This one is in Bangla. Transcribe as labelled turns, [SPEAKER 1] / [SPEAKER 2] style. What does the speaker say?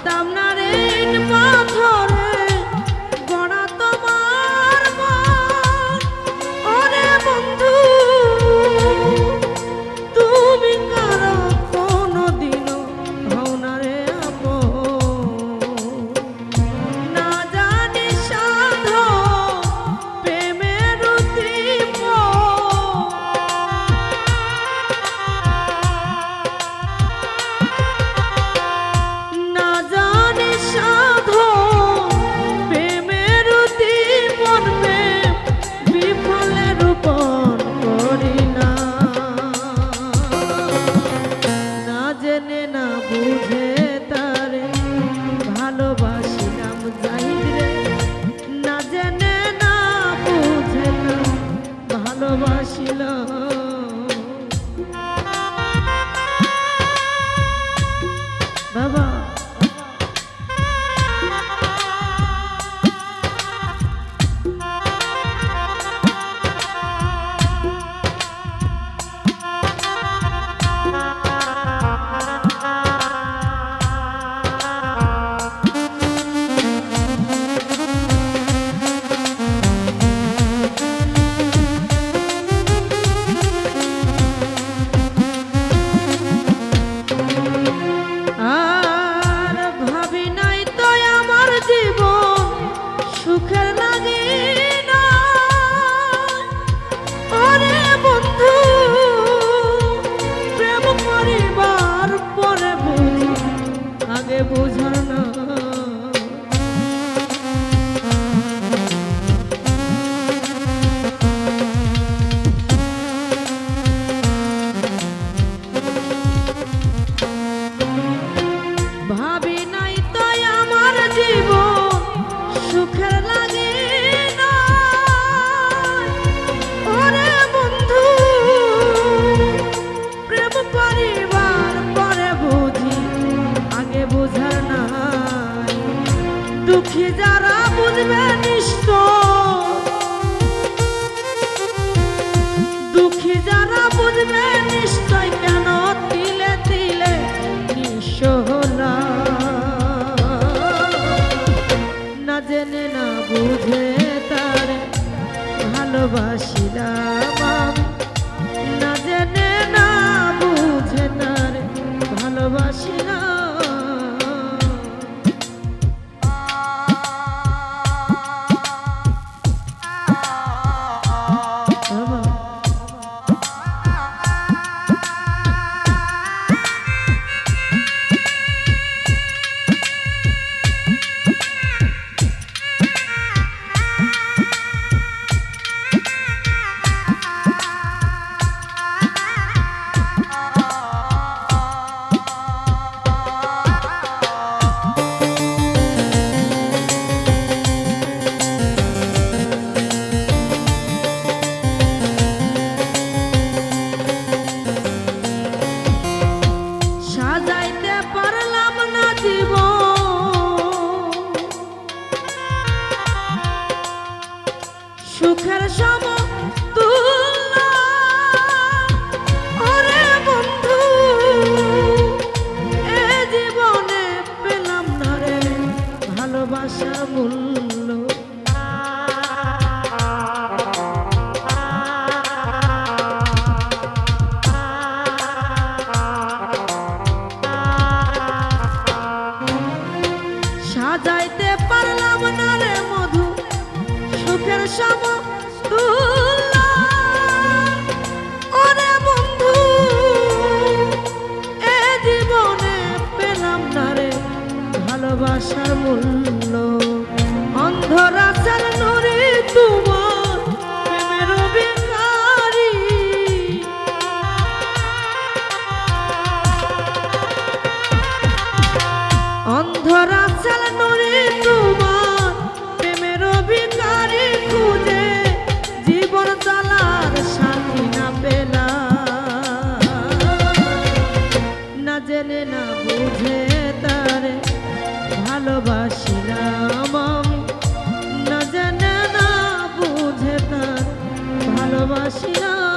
[SPEAKER 1] জানতাম না রে ইট পাথরে গড়া তোমার মন। ওরে বন্ধু তুমি কারো কোনোদিনও হও না রে আপন। না জানি সাধো প্রেমের তীব্র, না জানি সাধো প্রেমের তীব্র, প্রেম বিফলে রূপণ করি না। না জেনে না বুঝে তারে ভালোবাসিলাম জাহিদ রে, না জেনে না বুঝে না ভালোবাসিলাম। বাবা আর ভাবি নাই তো আমার জীবন সুখের লাগে না। ওরে বন্ধু প্রেম করিবার পরে বুঝি আগে বুঝার না। ভাবি নাই তো আমার জীবন সুখের লাগে না। ওরে বন্ধু প্রেম করিবার পরে বুঝি আগে বুঝার নাই। দুঃখী যারা বুঝবে নিশ্চয়, দুঃখী যারা বুঝবে নিশ্চয় কেন তিলে তিলে নিঃস্ব হলাম। না জেনে না বুঝে তারে ভালোবাসিলাম আমি, না জেনে না বুঝে তারে ভালোবাসিলাম। বাবা সাজাইতে পারলাম না জীবন সুখের সমতুল্য। ওরে বন্ধু এ জীবনে পেলাম না রে ভালোবাসার মূল্য। সাজাইতে পারলাম না রে মধু সুখের সমতুল্য। ওরে বন্ধু এ জীবনে পেলাম না রে ভালোবাসার মূল্য। অন্ধরাচার নুরে তোমার প্রেমের ভিখারি, অন্ধরাচার নুরে তোমার প্রেমের ভিখারি, খুঁজে জীবন চলার সাথী না পেলাম। না জেনে না বুঝে তারে ভালোবাসিলাম আমি, না জেনে না বুঝে তার ভালোবাসিলাম।